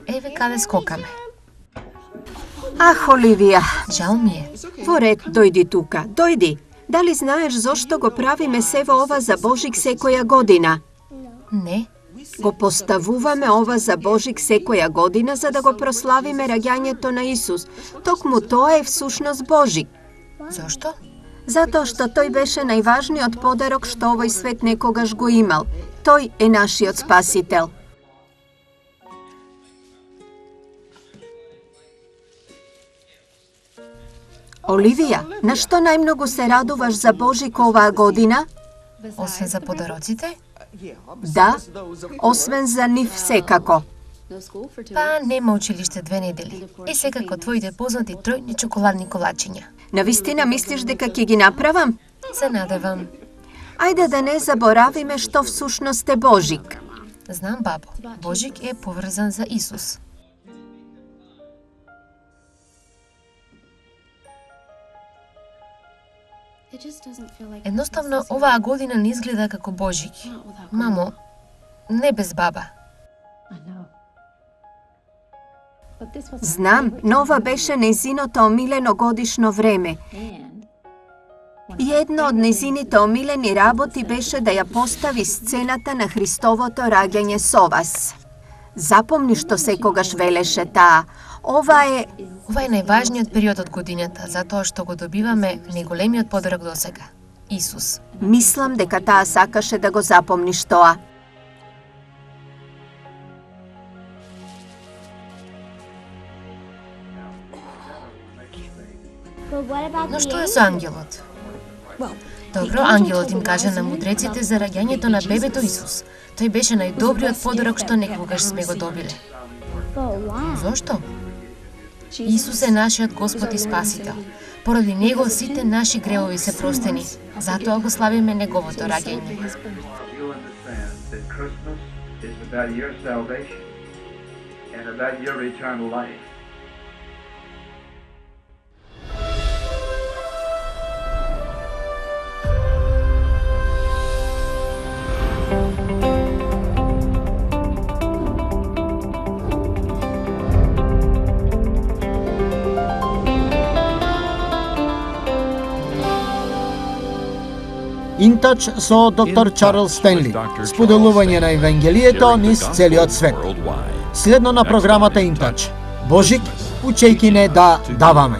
Еве каде скокаме. Ах, Оливија, Жал ми е. во ред, дојди тука, дојди. Дали знаеш зошто го правиме сево ова за Божик секоја година? Не. Го поставуваме ова за Божик секоја година за да го прославиме раѓањето на Исус. Токму тоа е всушност Божик. Зошто? Затоа што тој беше најважниот подарок што овој свет некогаш го имал. Тој е нашиот спасител. Оливија, на што најмногу се радуваш за Божик оваа година? Освен за подароците? Да, освен за нив секако. Па нема училиште 2 недели. И секако твоите познати тројни чоколадни колачиња. Навистина мислиш дека ќе ги направам? Се надевам. Ајде да не заборавиме што всушност е Божик. Знам, бабо. Божик е поврзан за Исус. Едноставно, оваа година не изгледа како Божик. Мамо, не без баба. Знам, но ова беше нејзиното омилено годишно време. И една од нејзините омилени работи беше да ја постави сцената на Христовото раѓање со вас. Запомни што секогаш велеше таа. Ова е најважниот период од годината, затоа што го добиваме најголемиот подарок досега. Исус. Мислам дека таа сакаше да го запомниш тоа. Но што е за ангелот? Добро, ангелот им кажа на мудреците за раѓањето на бебето Исус. Тој беше најдобриот подарок што некогаш сме го добиле. Зошто? Исус е нашиот Господ и Спасител. Поради Него сите наши гревови се простени. Затоа го славиме Неговото раѓање. Интач со доктор Чарлс Стенли. Споделување на Евангелието низ целиот свет. Следно на програмата Интач. Божик, учејќи не да даваме.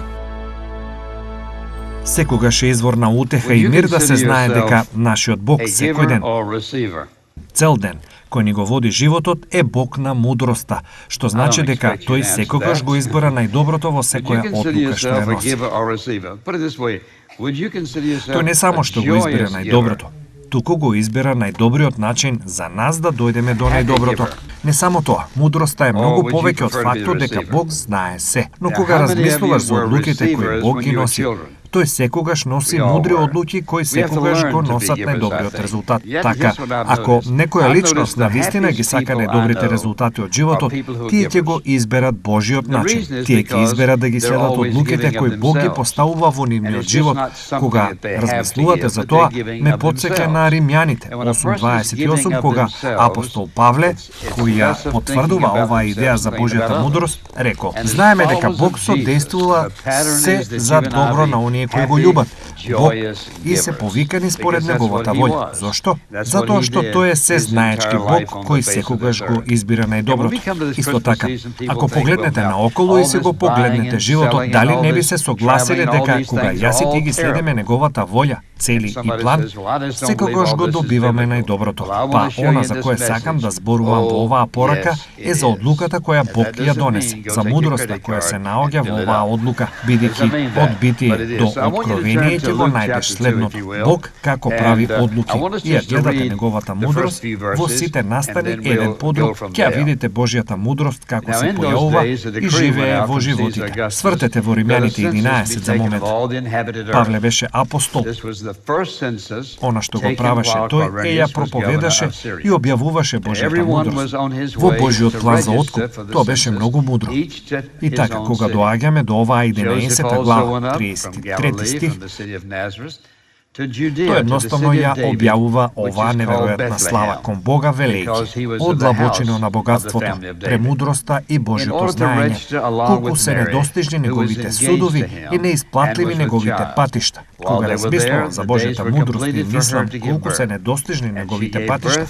Секогаш е извор на утеха и мир да се знае дека нашиот Бог секој ден, цел ден, кој ни го води животот, е Бог на мудроста, што значи дека тој секогаш го избира најдоброто во секоја одлука што ја носи. Тој не само што го избира најдоброто, туку го избира најдобриот начин за нас да дојдеме до најдоброто. Не само тоа, мудроста е многу повеќе од фактот дека Бог знае се. Но кога размислуваш за одлуките кои Бог ги носи, тој секогаш носи мудри одлуки кои секогаш го носат најдобриот резултат. Така, ако некоја личност на вистина ги сака најдобрите резултати од животот, тие ќе го изберат Божиот начин. Тие ќе изберат да ги следат одлуките кои Бог ги поставува во нивниот живот. Кога размислувате за тоа, ме потсека на Римјаните 8:28, кога апостол Павле, кој ја потврдува оваа идеја за Божјата мудрост, рекол: знаеме дека Бог содействува се за добро на оние кои го љубат Бог и се повикани според Неговата волја. Зошто? Затоа што тој е сезнаечки Бог кој секогаш го избира најдоброто. Исто така, ако погледнете наоколу и си го погледнете животот, дали не би се согласиле дека кога јас и ти ги следиме Неговата волја, цели и план, секогаш го добиваме најдоброто. Па она за кое сакам да зборувам во оваа порака е за одлуката која Бог ја донесе, за мудроста која се наоѓа во оваа одлука, бидејќи од Битие до Откровение ќе го најдеш следното. Бог како прави одлуки и ја гледате Неговата мудрост во сите настани еден по друг. Ќе видите Божјата мудрост како се појавува и живее во животите. Свртете во Римјаните 11 за момент. Павле беше апостол. Она што го правеше тој е ја проповедаше и објавуваше Божјата мудрост. Во Божјиот план за откуп, тоа беше многу мудро. И така, кога доаѓаме до оваа 11 глава, 33 стих, Тој едноставно ја објавува оваа неверојатна слава кон Бога велејќи од длабочино на богатството, премудроста и Божјото знаење, колку се недостижни неговите судови и неисплатливи неговите патишта. Кога размислувам за Божјата мудрост и мислам колку се недостижни неговите патишта,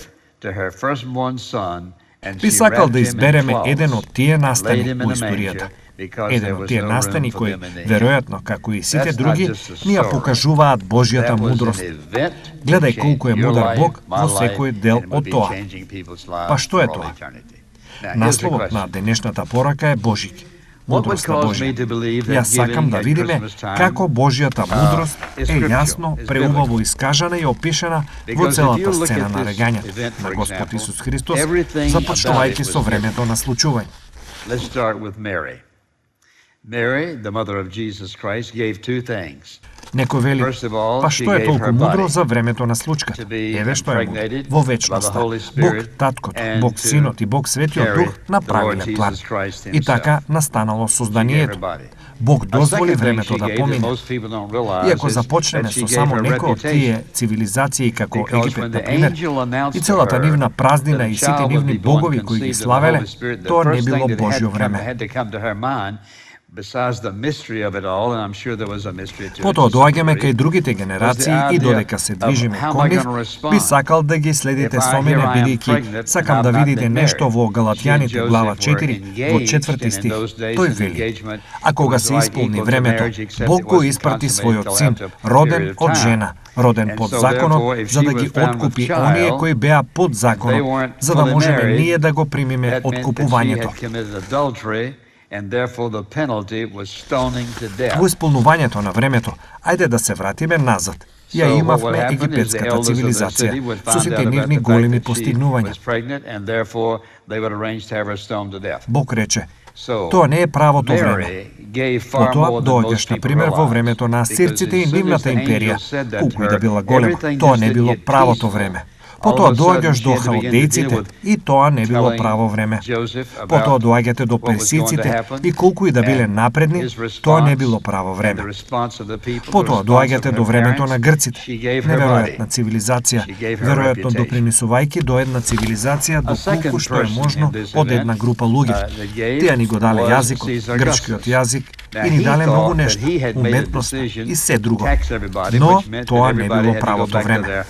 би сакал да избереме еден од тие настани во историјата. Еден од тие настани кои, веројатно, како и сите други, ни ја покажуваат Божјата мудрост. Гледај колку е мудар Бог во секој дел од тоа. Па што е тоа? Насловот на денешната порака е Божик. Мудрост на Божја. Јас сакам да видиме како Божјата мудрост е јасно, преубаво искажана и опишана во целата сцена на раѓањето на Господ Исус Христос, започнувајќи со времето на случување. Mary, the mother of Jesus Christ, gave two things. Некој вели, па што е толку мудро за времето на случката? Еве што е мудро. Во вечноста, Бог Таткото, Бог Синот и Бог Светиот Дух направиле план. И така настанало созданието. Бог дозволи времето да помине. Иако започнеме со само некои од тие цивилизации како Египет, например, и целата нивна празнина и сите нивни богови кои ги славеле, тоа не било Божјо време. Потоа доаѓаме кај другите генерации и додека се движиме кон нив, би сакал да ги следите со мене, бидејќи сакам да видите нешто во Галатјаните глава 4, во 4 стих. Тој вели: а кога се исполни времето, Бог го испрати својот син, роден од жена, роден под законот, за да ги откупи оние кои беа под законот, за да можеме ние да го примиме откупувањето. Во исполнувањето на времето, ајде да се вратиме назад. Ја имавме египетската цивилизација со сите нивни големи постигнувања. Бог рече: тоа не е правото време. Потоа доаѓаш, например, во времето на асирците и нивната империја, колку и да била голема, тоа не било правото време. Потоа доаѓаш до халдејците и тоа не било право време. Потоа доаѓате до персиците и колку и да биле напредни, тоа не било право време. Потоа доаѓате до времето на грците, неверојатна цивилизација, веројатно допринесувајќи до една цивилизација до колку што е можно од една група луѓе. Тие ни го дале јазикот, грчкиот јазик, и ни дале многу нешто, уметноста и се друго. Но тоа не било правото време.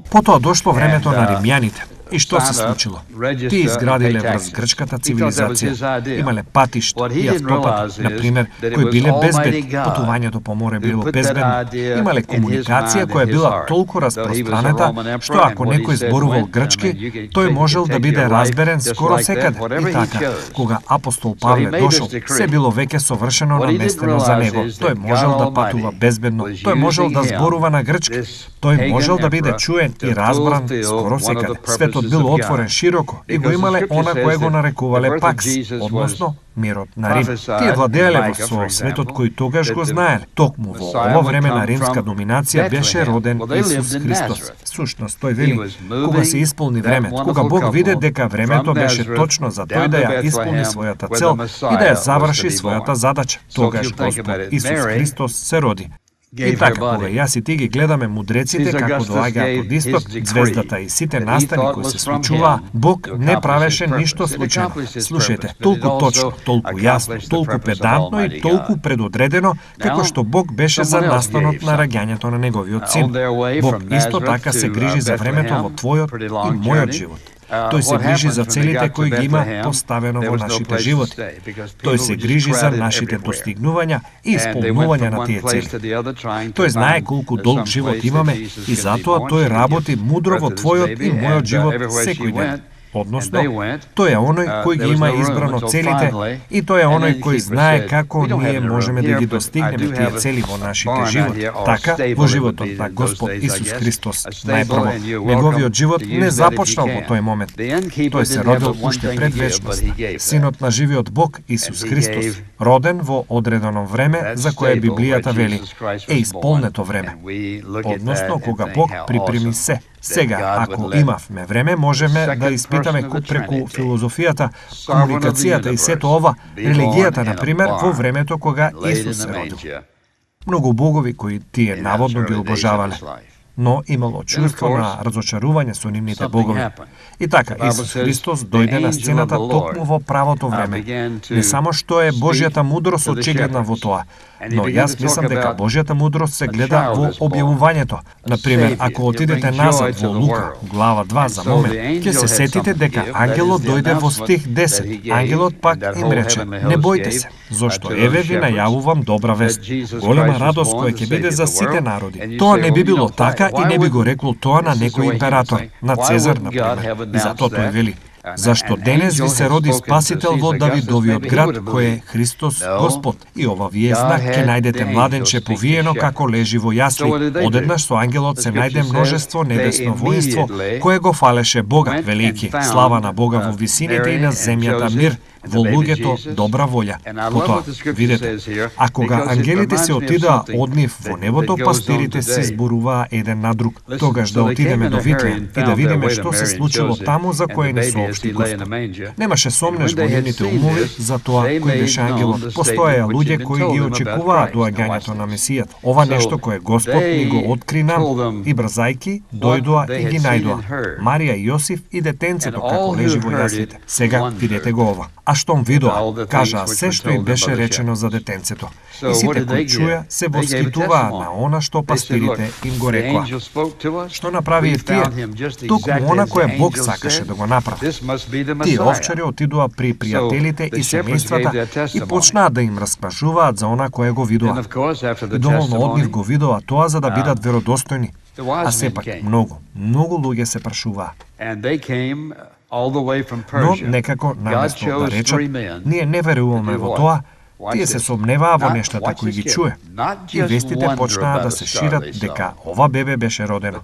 Потоа дошло времето на римјаните. И што се случило? Тие изградиле врз грчката цивилизација. Имале патишта и автопат, например, кои биле безбедни. Патувањето по море било безбедно. Имале комуникација која била толку распространета, што ако некој зборувал грчки, тој можел да биде разберен скоро секаде. И така, кога апостол Павле дошол, се било веќе совршено наместено за него. Тој можел да патува безбедно. Тој можел да зборува на грчки. Тој можел да биде чуен и разбран скоро секаде. Светот бил отворен широко и го имале она кое го нарекувале пакс, односно мирот на Рим. Тие владееле со светот кој тогаш го знаеле. Токму во ова време на римска доминација беше роден Исус Христос. Сушност, тој вели, кога се исполни времето, кога Бог виде дека времето беше точно за тој да ја исполни својата цел и да ја заврши својата задача, тогаш Господ Исус Христос се роди. И така, кога јас и ти ги гледаме мудреците како доаѓаат од исток, звездата и сите настани кои се случуваа, Бог не правеше ништо случајно. Слушајте, толку точно, толку јасно, толку педантно и толку предодредено, како што Бог беше за настанот на раѓањето на неговиот син. Бог исто така се грижи за времето во твојот и мојот живот. Тој се грижи за целите кои ги има поставено во нашите животи. Тој се грижи за нашите достигнувања и исполнување на тие цели. Тој знае колку долг живот имаме и затоа тој работи мудро во твојот и мојот живот секој ден. Односно, тој е оној кој ги има избрано целите и тој е оној кој знае како ние можеме да ги достигнеме тие цели во нашите животи. Така, во животот на Господ Исус Христос, најпрво, неговиот живот не започнал во тој момент. Тој се родил уште пред вечноста. Синот на живиот Бог Исус Христос, роден во одредено време за кое Библијата вели, е исполнето време. Односно, кога Бог припреми се. Сега, ако имавме време, можеме да испитаме преку филозофијата, комуникацијата и сето ова, религијата, например, во времето кога Исус се родил. Многу богови кои тие наводно ги обожавале, но имало чувство на разочарување со нивните богови. И така, Исус Христос дојде на сцената токму во правото време. Не само што е Божјата мудрост очигледна во тоа, но јас мислам дека Божјата мудрост се гледа во објавувањето. Например, ако отидете назад во Лука, глава 2 за момент, ќе се сетите дека ангелот дојде во стих 10. Ангелот пак им рече: не бојте се, зошто еве ви најавувам добра вест, голема радост која ќе биде за сите народи. Тоа не би било така и не би го рекло тоа на некој император, на Цезар, например. И затоа тој вели: зашто денес ви се роди Спасител во Давидовиот град, кој е Христос Господ. И ова ви е знак, ќе најдете младенче повиено како лежи во јасли. Одеднаш со ангелот се најде множество небесно воинство, кое го фалеше Бога, велики: слава на Бога во висините и на земјата мир, во луѓето добра волја. Потоа, видете, а кога ангелите се отидаа од нив во небото, пастирите се зборуваа еден на друг. Тогаш да отидеме до Витлеем и да видиме што се случило таму за кое ни соопшти Господ. Немаше сомнеш во нивните умови за тоа кој беше ангелот. Постоеа луѓе кои ги очекуваа доаѓањето на Месијата. Ова нешто кое Господ ни го откри нам, и брзајки дојдоа и ги најдоа Марија и Јосиф и детенцето како лежи во јаслите. Сега видете го ова. А штом видоа, кажаа се што им беше речено за детенцето. И сите кои чуја се воскитуваа на она што пастирите им го рекоа. Што направи и тие? Токму она кое Бог сакаше да го направи. Тие овчари отидоа при пријателите и семејствата и почнаа да им раскажуваат за она кое го видоа. И доволно од нив го видоа тоа за да бидат веродостојни. А сепак многу луѓе се прашуваа. Но некако наместо да речат: ние не веруваме во тоа, тие се сомневаа во нештата кои ги чуе. И вестите почнаа да се шират дека ова бебе беше родено.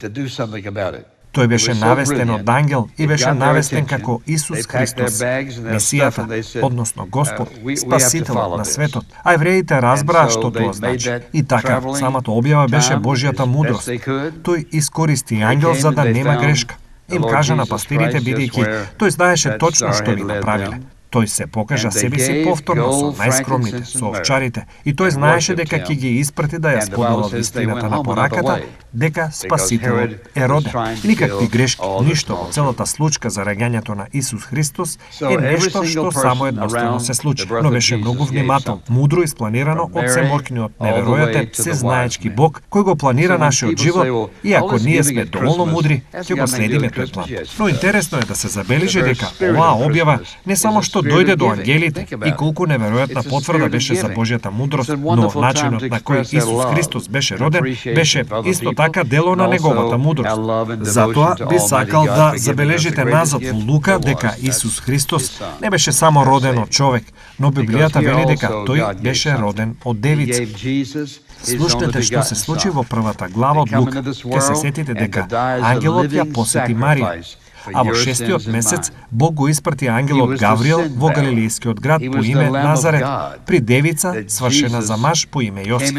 Тој беше навестен од ангел и беше навестен како Исус Христос, Месијата, односно Господ, Спасител на светот. А евреите разбраа што тоа значи. И така, самата објава беше Божјата мудрост. Тој искористи ангел за да нема грешка. Им кажа на пастирите, бидејќи тој знаеше точно што би направиле. Тој се покажа себе си повторно со најскромните, со овчарите, и тој знаеше дека ќе ги испрати да ја споделат вистината на пораката, дека Спасителот е роден. Никакви грешки, ништо во целата случка за раѓањето на Исус Христос е нешто што само едноставно се случи, но беше многу внимателно, мудро испланирано од семоркниот неверојатен, сезнаечки Бог, кој го планира нашиот живот, и ако ние сме доволно мудри, ќе го следиме тој план. Но интересно е да се забележи дека оваа објава не само што дојде до ангелите и колку неверојатна потврда беше за Божјата мудрост, но начинот на кој Исус Христос беше роден беше исто така дело на неговата мудрост. Затоа би сакал да забележите назад во Лука дека Исус Христос не беше само роден од човек, но Библијата вели дека тој беше роден од девица. Слушнете што се случи во првата глава од Лука. Ке се сетите дека ангелот ја посети Марија. А во 6-тиот месец Бог го испрати ангелот Гавриел во галилејскиот град по име Назарет, при девица свршена за маж по име Јосиф.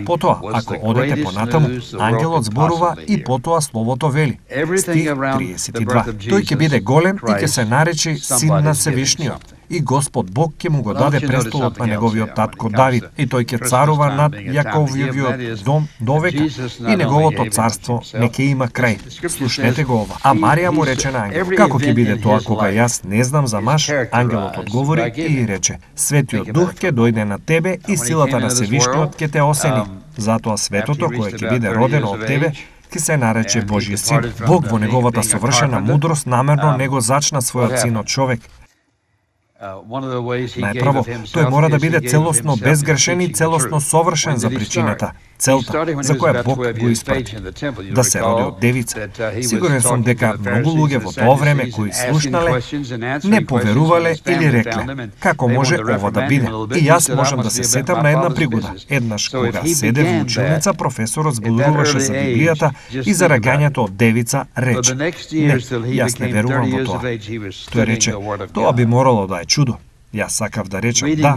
Потоа, ако одете понатаму, ангелот зборува и потоа словото вели. Стих 32. Тој ќе биде голем и ќе се наречи Син на Севишниот. И Господ Бог ќе му го даде престолот на неговиот татко Давид, и тој ќе царува над Јаковјевиот дом довека, и неговото царство не ќе има крај. Слушнете го ова. А Марија му рече на ангел: како ќе биде тоа кога јас не знам за маж? Ангелот одговори и рече: Светиот Дух ќе дојде на тебе и силата на Севишниот ќе те осени. Затоа светото кое ќе биде родено од тебе ќе се нарече Божји син. Бог во неговата совршена мудрост намерно не го зачна својот син од човек. Најпрво, тој мора да биде целосно безгрешен и целосно совршен за причината, целта за која Бог го испрати, да се роди од девица. Сигурен сум дека многу луѓе во тоа време кои слушнале не поверувале или рекле: како може ова да биде? И јас можам да се сетам на една пригода. Еднаш кога седе во училница, професорот зборуваше за Библијата и за раѓањето од девица рече: не, јас не верувам во тоа. Тој рече: тоа би морало да е чудо. Јас сакав да речам, да.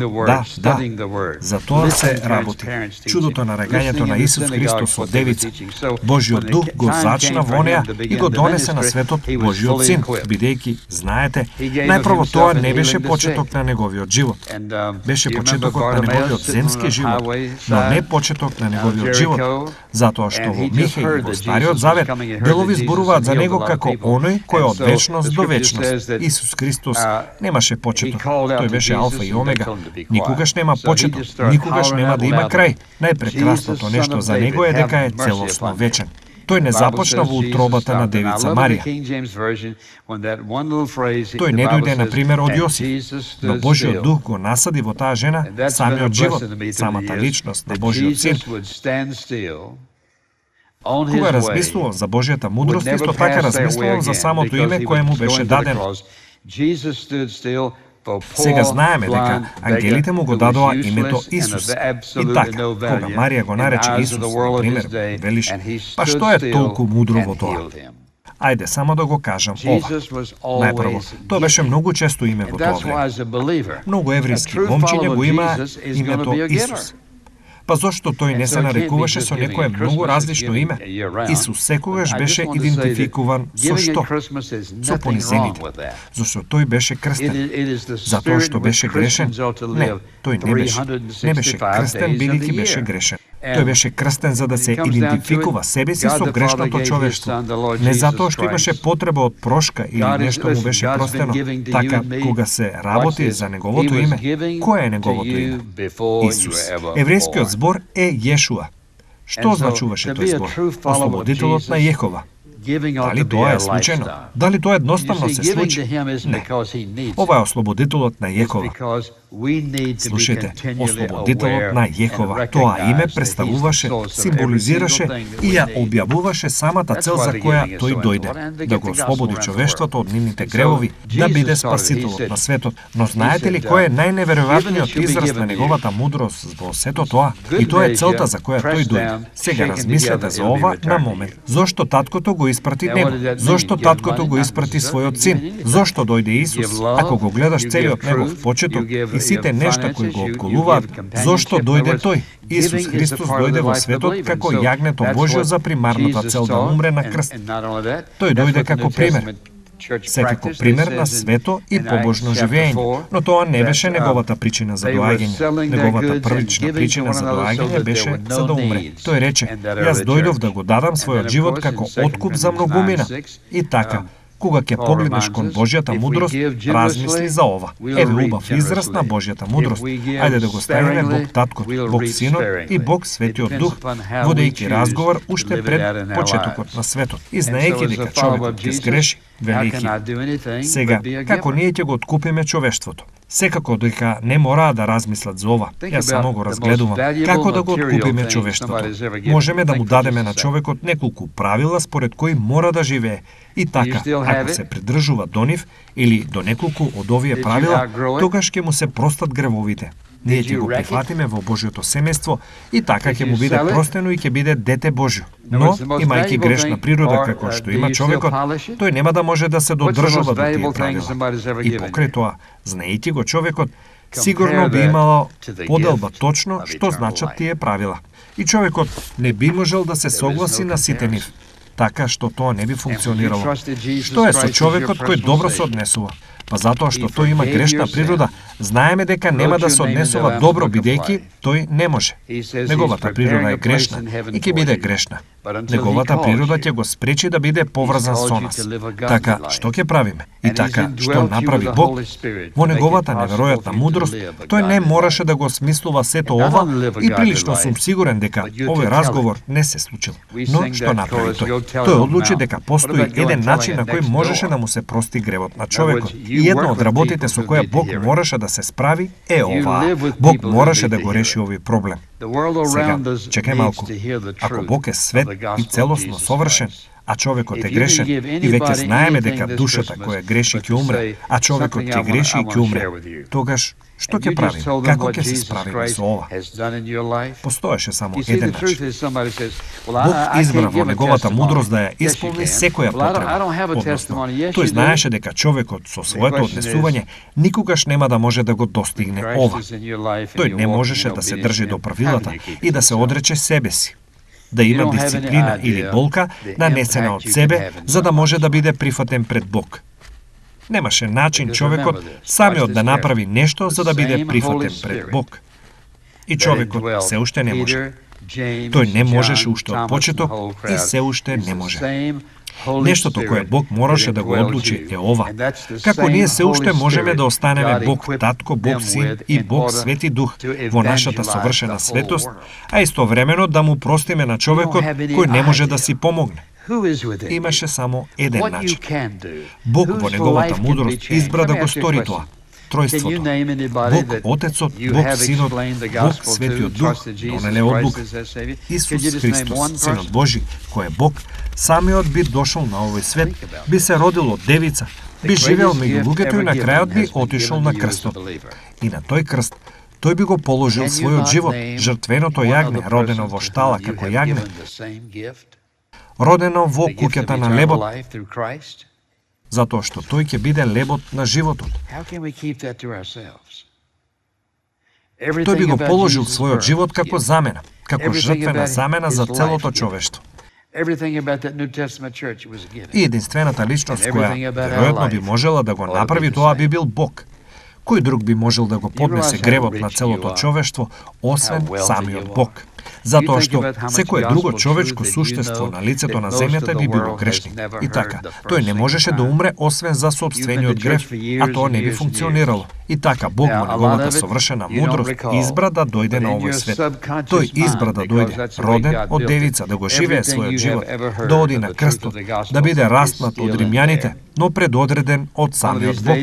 За тоа се работи. Чудото на раѓањето на Исус Христос од девица. Божиот дух го зачна во неа и го донесе на светот Божиот син, бидејќи, знаете, најпрво тоа не беше почеток на неговиот живот. Беше почетокот на неговиот земски живот, но не почеток на неговиот живот, затоа што во Михеј и во Стариот Завет делови зборуваат за него како оној кој од вечност до вечност. Исус Христос немаше почеток. Тој беше алфа и омега. Никогаш нема почеток, никогаш нема да има крај. Најпрекрасното нешто за него е дека е целосно вечен. Тој не започна во утробата на девица Марија. Тој не дојде, на пример, од Јосиф, но Божиот дух го насади во таа жена самиот живот, самата личност на Божиот син. Кога размислувам за Божјата мудрост, исто така размислувам за самото име кое му беше дадено. Сега знаеме дека ангелите му го дадоа името Исус. И така, кога Марија го нарече Исус, например, велиш, па што е толку мудро во тоа? Ајде само да го кажам ова. Најпрво, тоа беше многу често име во тоа време. Многу еврејски момчиња го имаа името Исус. Па зошто тој не се нарекуваше со некое многу различно име? Исус секогаш беше идентификуван со што? Со понизените. Зошто тој беше крстен? Затоа што беше грешен? Не, тој не беше. Не беше крстен бидејќи беше грешен. Тој беше крстен за да се идентификува себе си со грешното човештво. Не затоа што имаше потреба од прошка или нешто му беше простено. Така, кога се работи за неговото име, кој е неговото име? Исус. Еврејскиот збор е Јешуа. Што означуваше тој збор? Ослободителот на Јехова. Дали тоа е случајно? Дали тоа едноставно се случи? Не. Ова е ослободителот на Јехова. Слушайте, ослободителот на Јехова. Тоа име представуваше, символизираше и ја објавуваше самата цел за која тој дојде. Да го ослободи човештвото од нивните гревови, да биде спасителот на светот. Но знаете ли кој е најневеројатниот израз на неговата мудрост во сето тоа? И тоа е целта за која тој дојде. Сега размислете за ова на момент. Зошто таткото го испрати него? Зошто таткото го испрати својот син? Зошто дојде Исус? Ако го гледаш целиот негов почеток и сите нешта кои го околуваат, зошто дојде тој? Исус Христос дојде во светот како јагнето Божјо за примарната цел да умре на крст. Тој дојде како пример. Секако пример на свето и побожно живење, но тоа не беше неговата причина за доаѓање. Неговата првична причина за доаѓање беше за да умре. Тој рече: јас дојдов да го дадам својот живот како откуп за многумина. И така, кога ќе погледнеш кон Божјата мудрост, размисли за ова. Еве убав израз на Божјата мудрост. Ајде да го ставиме Бог Таткот, Бог Синот и Бог Светиот Дух, водејќи разговор уште пред почетокот на светот. И знаејќи дека човекот ќе сгреши, велики. Сега, како ние ќе го откупиме човештвото? Секако дека не мораа да размислат за ова. Јас само го разгледувам. Како да го откупиме човештвото? Можеме да му дадеме на човекот неколку правила според кои мора да живее. И така, ако се придржува до нив или до неколку од овие правила, тогаш ќе му се простат гревовите. Ние ќе го прифатиме во Божјото семејство и така ќе му биде простено и ќе биде дете Божјо. Но, имајќи грешна природа како што има човекот, тој нема да може да се додржува до тие правила. И покрај тоа, знаејќи го човекот, сигурно би имало поделба точно што значат тие правила. И човекот не би можел да се согласи на сите нив, така што тоа не би функционирало. Што е со човекот кој добро се однесува? Па затоа што тој има грешна природа, знаеме дека нема да се однесува добро бидејќи тој не може. Неговата природа е грешна и ќе биде грешна. Неговата природа ќе го спречи да биде поврзан со нас. Така, што ќе правиме? И така, што направи Бог? Во неговата неверојатна мудрост, тој не мораше да го смислува сето ова и прилично сум сигурен дека овој разговор не се случил. Но што направи тој? Тој одлучи дека постои еден начин на кој можеше да му се прости гревот на човекот. И една од работите со која Бог мораше да се справи е оваа. Бог мораше да го реши овој проблем. Сега, чекај малку. Ако Бог е свет и целосно совршен, а човекот е грешен и веќе знаеме дека душата која греши ќе умре, а човекот ќе греши и ќе умре, тогаш што ќе правим? Како ќе се справиме со ова? Постоеше само еден начин. Бог избра во неговата мудрост да ја исполни секоја потреба, односно, тој знаеше дека човекот со своето однесување никогаш нема да може да го достигне ова. Тој не можеше да се држи до правилата и да се одрече себе си, да има дисциплина или болка нанесена од себе, за да може да биде прифатен пред Бог. Немаше начин човекот самиот да направи нешто за да биде прифатен пред Бог. И човекот се уште не може. Тој не можеше уште од почеток и се уште не може. Нештото кое Бог мораше да го одлучи е ова. Како ние се уште можеме да останеме Бог Татко, Бог Син и Бог Свети Дух во нашата совршена светост, а истовремено да му простиме на човекот кој не може да си помогне. Имаше само еден начин. Бог во неговата мудрост избра да го стори тоа. Тројството. Бог Отецот, Бог Синот, Бог Светиот Дух донеле одлука. Исус Христос, Синот Божи, кој е Бог, самиот би дошол на овој свет, би се родил од девица, би живеел меѓу луѓето и на крајот би отишол на крстот. И на тој крст тој би го положил својот живот, жртвеното јагне, родено во штала како јагне, родено во куќата на лебот, затоа што тој ќе биде лебот на животот. Тој би го положил својот живот како замена, како жртвена замена за целото човештво. И единствената личност која веројатно би можела да го направи тоа би бил Бог. Кој друг би можел да го поднесе гревот на целото човештво, освен самиот Бог? Затоа што секое друго човечко суштество на лицето на земјата би било грешник. И така, тој не можеше да умре освен за собствениот грев, а тоа не би функционирало. И така, Бог во неговата совршена мудрост избра да дојде на овој свет. Тој избра да дојде, роден од девица, да го живее својот живот, да оди на крстот, да биде распнат од римјаните, но предодреден од самиот Бог,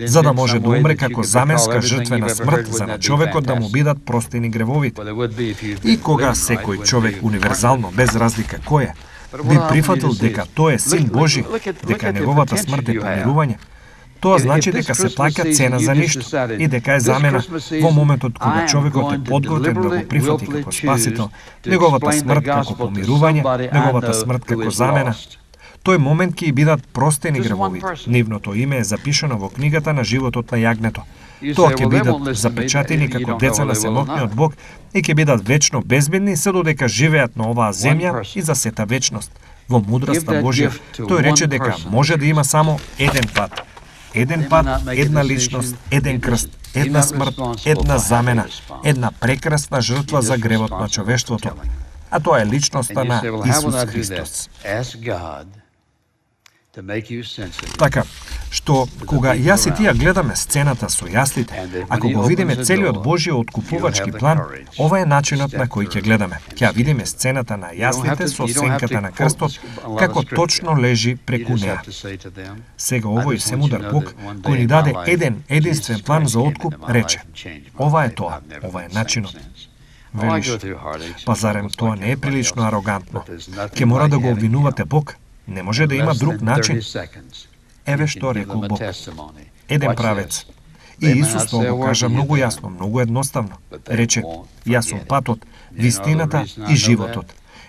за да може да умре како заменска жртвена смрт за на човекот да му бидат простени гревовите. И кога секој човек универзално, без разлика кој е, би прифатил дека тој е Син Божи, дека неговата смрт е помирување, тоа значи дека се плаќа цена за ништо и дека е замена во моментот кога човекот е подготвен да го прифати како спасител, неговата смрт како помирување, неговата смрт како замена. Тој момент ќе бидат простени гревовите. Нивното име е запишано во книгата на животот на јагнето. Тоа ќе бидат запечатени како деца на семокниот Бог и ќе бидат вечно безбедни се додека живеат на оваа земја и за сета вечност. Во мудроста Божја тој рече дека може да има само еден пат. Еден пат, една личност, еден крст, една смрт, една замена, една прекрасна жртва за гревот на човештвото. А тоа е личноста на Исус Христос. Така, што кога јас и тија гледаме сцената со јаслите, ако го видиме целиот Божјиот откупувачки план, ова е начинот на кој ќе гледаме. Ќе видиме сцената на јаслите со сенката на крстот, како точно лежи преку неа. Сега овој семудар Бог, кој ни даде единствен план за откуп, рече: ова е тоа, ова е начинот. Велиш, па зарем тоа не е прилично арогантно? Ке мора да го обвинувате Бог? Не може да има друг начин. Еве што рекол Бог. Еден правец. И Исус тоа го кажа многу јасно, многу едноставно. Рече: јас сум патот, вистината и животот.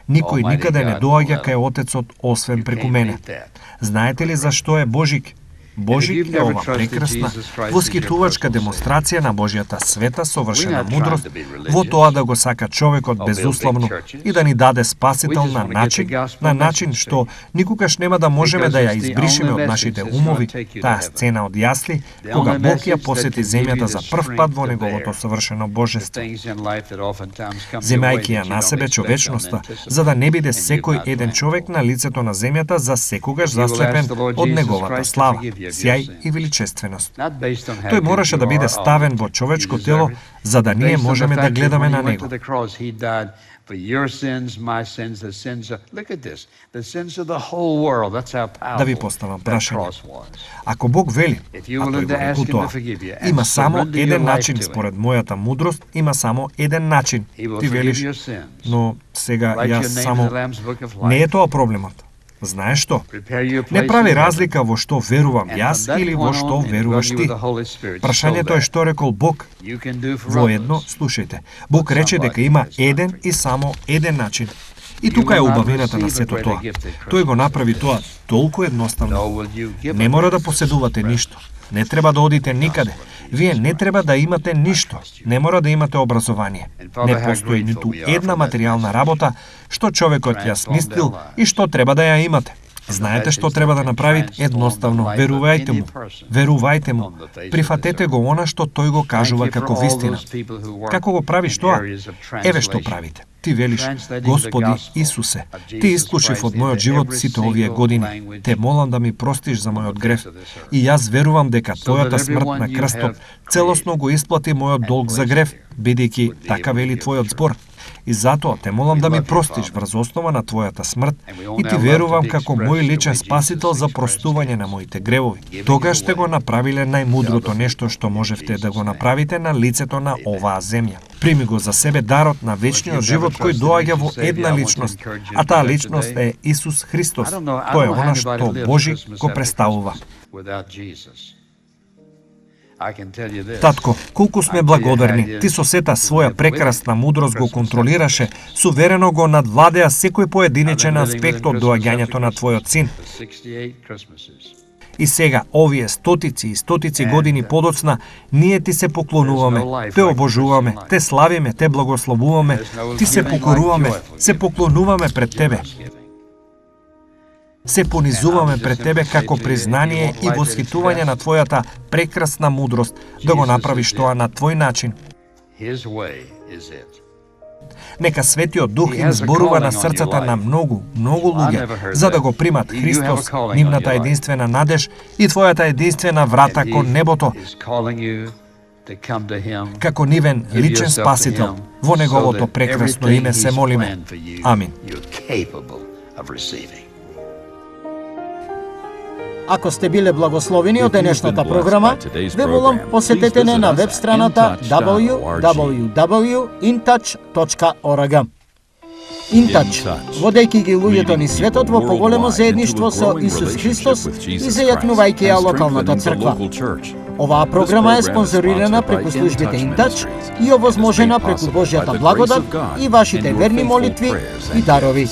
Никој никаде не доаѓа кај Отецот освен преку мене. Знаете ли зашто е Божик? Божик е ова прекрасна, воскитувачка демонстрација на Божјата света совршена мудрост во тоа да го сака човекот безусловно и да ни даде спасител на начин што никогаш нема да можеме да ја избришиме од нашите умови, таа сцена од јасли, кога Бог ја посети земјата за прв пат во неговото совршено божество. Земајќи ја на себе човечноста, за да не биде секој еден човек на лицето на земјата за секогаш заслепен од неговата слава, сјај и величественост. Тој мораше да биде ставен во човечко тело, за да ние можеме да гледаме на него. Да ви поставам прашање. Ако Бог вели, а тој го рекол тоа, има само еден начин според мојата мудрост, има само еден начин. Ти велиш, но сега јас само... Не е тоа проблемот. Знаеш што? Prepare your Не place прави in heaven. разлика во што верувам And јас from that или во point што on, веруваш indwell you ти. with the Holy Spirit, Прашањето so е that што рекол Бог. you can do for Воедно, others. слушајте, Бог рече дека има еден и само еден начин. И тука е убавината на сето тоа. Тој го направи тоа толку едноставно. Nor will you give Не a мора да greater поседувате present. ништо. Не треба да одите никаде. Вие не треба да имате ништо. Не мора да имате образование. Не постои ниту една материјална работа што човекот ја смислил и што треба да ја имате. Знаете што треба да направите? Едноставно, верувајте му. Верувајте му. Прифатете го она што тој го кажува како вистина. Како го правиш тоа? Еве што правите. Ти велиш, Господи Исусе, Ти исклучив од мојот живот сите овие години. Те молам да ми простиш за мојот греф. И јас верувам дека Твојата смрт на крстот целосно го исплати мојот долг за греф, бидејќи така вели Твојот збор. И затоа те молам да ми простиш врз основа на Твојата смрт и Ти верувам како мој личен спасител за простување на моите гревови. Тогаш сте го направиле најмудрото нешто што можевте да го направите на лицето на оваа земја. Прими го за себе дарот на вечниот живот кој доаѓа во една личност, а таа личност е Исус Христос. Тој е она што Божи го представува. Татко, колку сме благодарни. Ти со сета своја прекрасна мудрост го контролираше, суверено го надвладеа секој поединечен аспект од доаѓањето на Твојот син. И сега, овие стотици и стотици години подоцна, ние Ти се поклонуваме, Те обожуваме, Те славиме, Те благословуваме, Ти се покоруваме, се поклонуваме пред Тебе. Се понизуваме пред Тебе како признание и восхитување на Твојата прекрасна мудрост, да го направиш тоа на Твој начин. Нека Светиот Дух им зборува на срцата на многу луѓе, за да го примат Христос, нивната единствена надеж и Твојата единствена врата кон небото, како нивен личен спасител. Во Неговото прекрасно име се молиме. Амин. Ако сте биле благословени од денешната програма, ве молам посетете не на веб страната www.intouch.org. InTouch, водејќи ги луѓето низ светот во поголемо заедништво со Исус Христос и зајакнувајќи ја локалната црква. Оваа програма е спонзорирана преку службите InTouch и овозможена преку Божјата благодат и вашите верни молитви и дарови.